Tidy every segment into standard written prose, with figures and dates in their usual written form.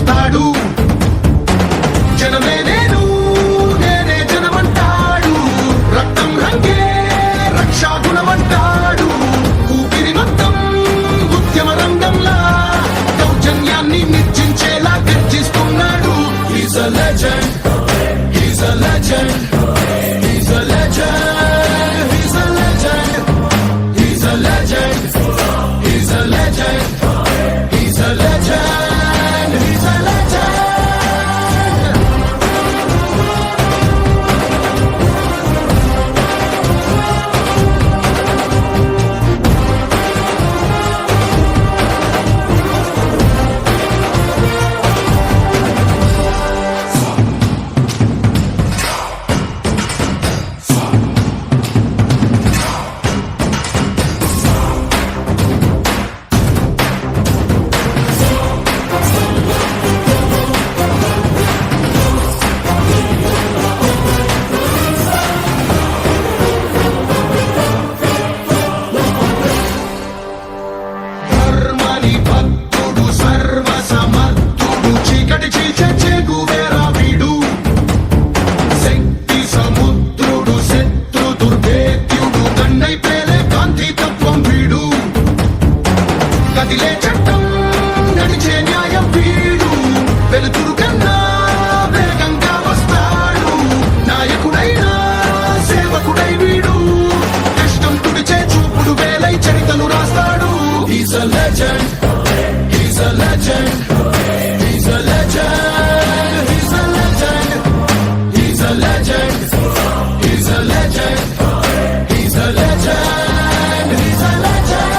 వస్తాడు. జనమే నేను, నేనే జనమంటాడు. రక్తం రంగే రక్షా గుణమంటాడు. ఊపిరి మొత్తం ఉద్యమ రంగంలా దౌర్జన్యాన్ని నిర్జించేలా గర్జిస్తున్నాడు. He's a legend, he's a legend, he's a legend, he's a legend, he's a legend, he's a legend, he's a legend, he's a legend. He's a legend, he's a legend, he's a legend, he's a legend, he's a legend, he's a legend, he's a legend, he's a legend.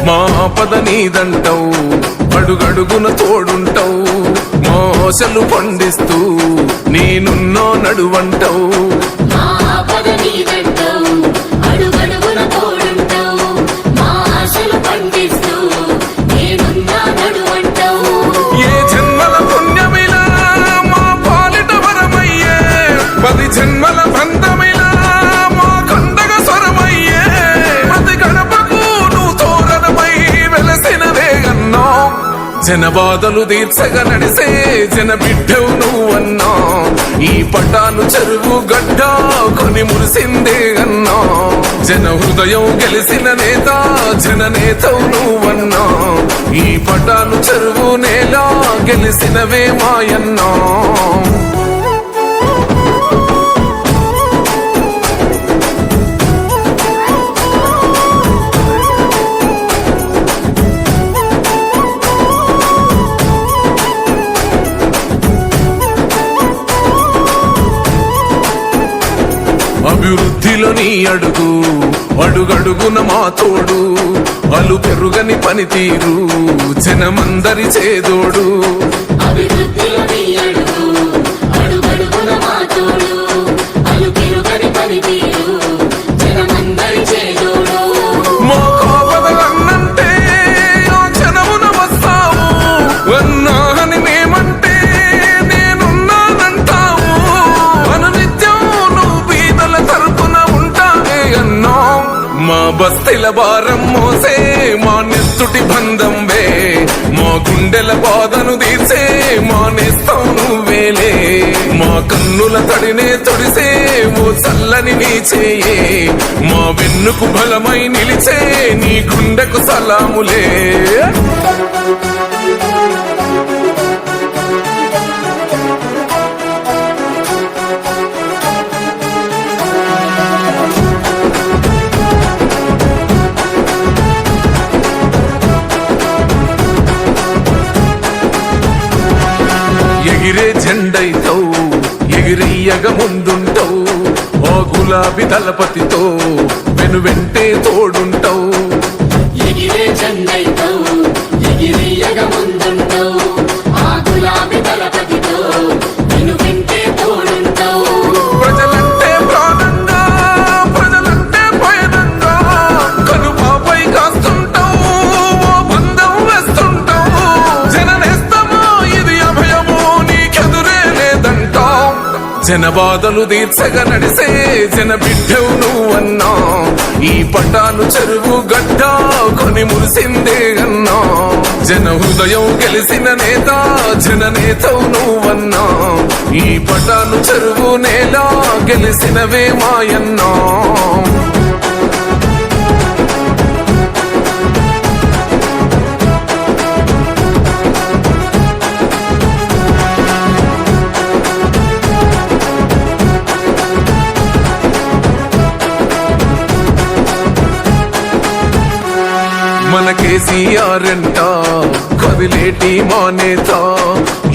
మా పద నీదంటావు, అడుగడుగున తోడుంటావు. మోసలు పండిస్తూ నేనున్నో నడువంటావు. ఏ జన్మల పుణ్యమిలా మా పాలిట వరమయ్యే, 10 జన్మల బంధమిలా మా కండగ స్వరమయ్యే. ప్రతి గణపకు నువ్వు తోరణమై వెలసినవే అన్నా. జన బాధలు తీర్చగా నడిసే జన బిడ్డవు నువ్వన్నా. ఈ పటాను చెరువు గడ్డ కొని మురిసిందే అన్నా. జన హృదయం గెలిసిన నేత జన నేతవు నువ్వన్నా. ఈ పటాను చెరువు నేల గెలిసినవే మాయన్నా. అభివృద్ధిలో నీ అడుగు, అడుగడుగున మా తోడు. అలు పెరుగని పనితీరు జనమందరి చేదోడు. మా కాపదలన్నంటే ఆ జనమున వస్తావు. అన్నా అని మేమంటే నేనున్నానంటావు. అనునిత్యం నువ్వు బీదల తరపున ఉంటావే అన్నా. మా బస్తీల భారం మోసే మా నెత్తుటి బంధంవే. మా గుండెల బాధను తీర్చే మా నేస్తం నువ్వేలే. మా కన్నుల తడినే తొడిసే ఓ చల్లని నీ చేయే. మా వెన్నుకు బలమై నిలిచే నీ గుండెకు సలాములే. ఎగిరే జెండైతావు, ఎగిరెయ్యగ ముందుంటావు. ఓ గులాబీ దళపతితో వెను వెంటే తోడుంటావు. ఎగిరే జెండైతావు ఎగిరియగ ముందుంటావు ఆ గులాబీ దళపతితో వెను వెంటే తోడుంటావు. ప్రజలంటే ప్రాణంగా ప్రజలంటే పయనంగా కనుపాపై కాస్తుంటావు. ఓ బంధం వేస్తుంటావు. జననేస్తమో ఇది అభయమో నీకెదురే లేదంటావు. జన బాధలు తీర్చగా నడిసే జన బిడ్డవు నువ్వన్నా. ఈ పటాను చెరువు గడ్డ కొని మురిసిందే అన్నా. జన హృదయం గెలిసిన నేత జన నేతవు నువ్వన్నా. ఈ పటాను చెరువు నేల గెలిసినవే మాయన్నా. మన కేసీఆర్ అంట కదిలేటి మా నేత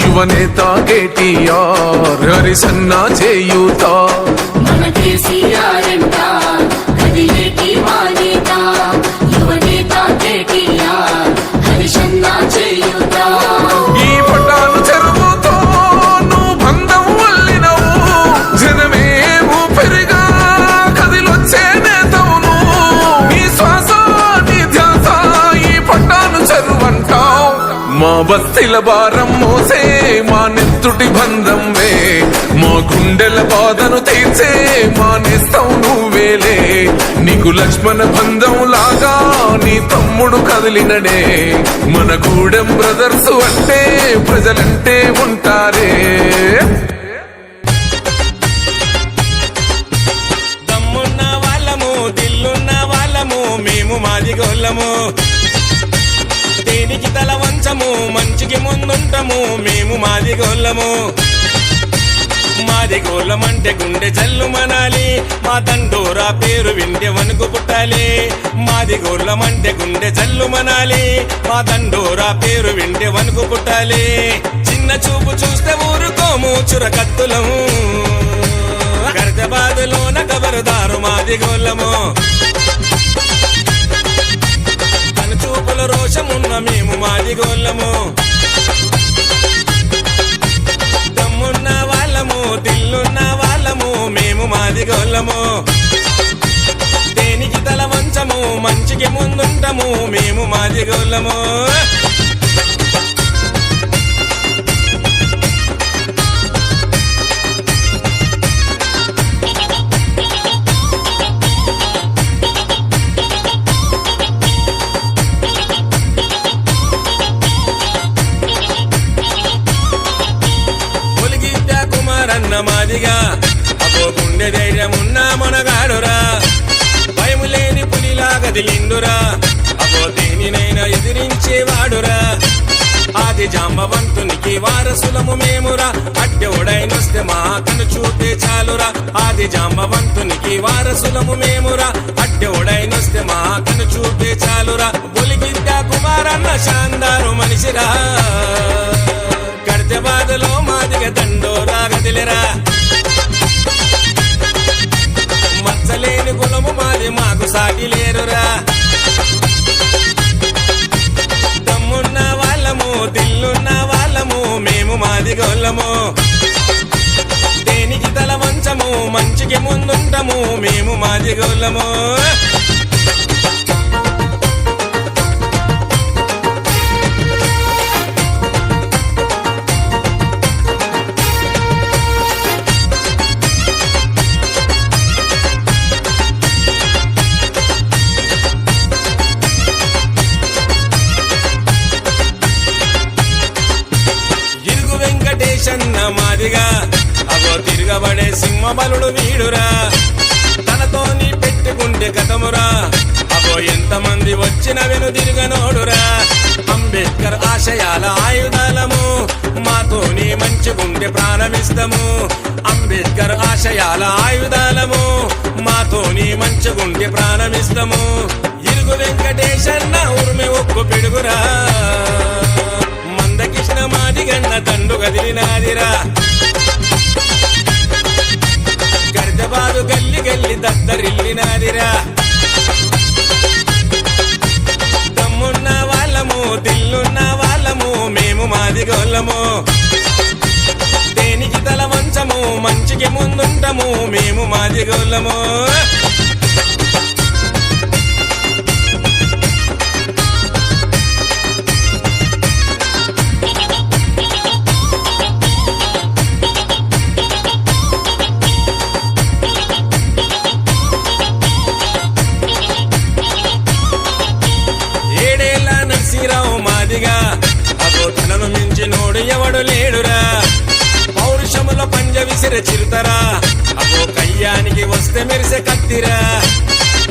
యువనేత కేటీఆర్ హరిసన్న చేయూత. మన కేసీఆర్ అంట కదిలేటి మా నేత యువనేత కేటీఆర్ హరిసన్న చేయూత. ఈ పటాను చెరువుతో నువ్వు బంధం వల్లినవు. జనమే ఊపిరిగా కదిలొచ్చే నేతవు నువ్వు. నీ శ్వాస నీ ధ్యాస ఈ పటాను చెరువంటావు. మా బస్తీల భారం మోసే మా నెత్తుటి బంధంవే. మా గుండెల బాధను తీర్చే మా నేస్తం నువ్వేలే. నీకు లక్ష్మణ బంధం లాగా నీ తమ్ముడు కదిలినడే. మన గూడెం బ్రదర్స్ అంటే ప్రజలంటే ఉంటారే. దమ్మున్న వాళ్ళము దిల్లున్న వాళ్ళము మేము మాదిగోళ్ళము. దేనికి తల వంచము మంచికి ముందుంటము మేము మాదిగోళ్ళము. మాదిగోళ్ళమంటే గుండె జల్లు మనాలి. మా దండోరా పేరు వింటే వణుకు పుట్టాలి. మాదిగోళ్ళమంటే గుండె జల్లు మనాలి. మా దండోరా పేరు వింటే వణుకు పుట్టాలి. చిన్న చూపు చూస్తే ఊరుకోము చురకత్తులము. గర్జబాదులోన కబరుదారు మాదిగోళ్ళము. చూపుల రోషమున్న మేము మాదిగోళ్ళము. దమ్మున్న వాళ్ళము దిల్లున్న వాళ్ళము మేము మాదిగోళ్ళము. దేనికి తల వంచము మంచికి ముందుంటము మేము మాదిగోళ్ళము. మాదిగా అపో గుండె ధైర్యమున్నా మొనగాడురా. భయము లేని పులిలా గదిలిండురా. అపో దేనినైనా ఎదిరించేవాడురా. ఆది జాంబవంతునికి వారసులము మేమురా. అడ్డెవడైనొస్తే మా కను చూపే చాలురా. ఆది జాంబవంతునికి వారసులము మేమురా. అడ్డెవడైనొస్తే మా కను చూపే చాలురా. బొలిగిద్దా కుమారన్న శాందారు మనిషిరా. గర్జబాదులో మాదిగ దండోరా గదిలిరా. మచ్చలేని కులము మాది మాకు సాటి లేరురా. దమ్మున్న వాళ్ళము దిల్లున్న వాళ్ళము మేము మాదిగోళ్ళము. దేనికి తల వంచము మంచికి ముందుంటము మేము మాదిగోళ్ళము. వెంకటేశన్న మాదిగా అగో తిరగబడే సింహబలుడు వీడురా. తనతోని పెట్టుకుంటే కథమురా. అగో ఎంతమంది వచ్చిన వెను తిరగనోడురా. అంబేద్కర్ ఆశయాల ఆయుధాలము మాతోని మంచిగుంటే ప్రాణమిస్తము. అంబేద్కర్ ఆశయాల ఆయుధాలము మాతోని మంచిగుంటే ప్రాణమిస్తము. ఇరుగు వెంకటేశన్న ఉరిమి ఒక్కు పిడుగురా. మందకృష్ణ మాదిగన్న దండు కదిలినాదిరా. గర్జబాదు గల్లి గల్లి దద్దరిల్లినాదిరా. గోళ్ళము దేనికి తల వంచము మంచికి ముందుంటము మేము మాది గోళ్ళము ఏడేళ్ళ నరసీరావు మాదిగా అగో తనను మించి నోడు ఎవడు లేడురా పౌరుషముల పంజ విసిరి చిరుతరా అగో కయ్యానికి వస్తే మెరిసే కత్తిరా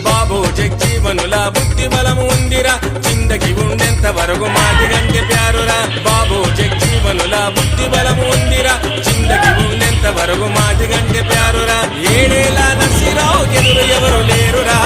బాబు జగ్జీవనుల బుద్ధి బలము ఉందిరా చిందకి ఉండెంత వరకు మాది గంటే ప్యారురా బాబు జగ్జీవనుల బుద్ధి బలము ఉందిరా చిందకి ఉండెంత వరకు మాది గంటే ప్యారురా ఏడేళ్ళ నరసీరావు ఎదురు ఎవరు లేరురా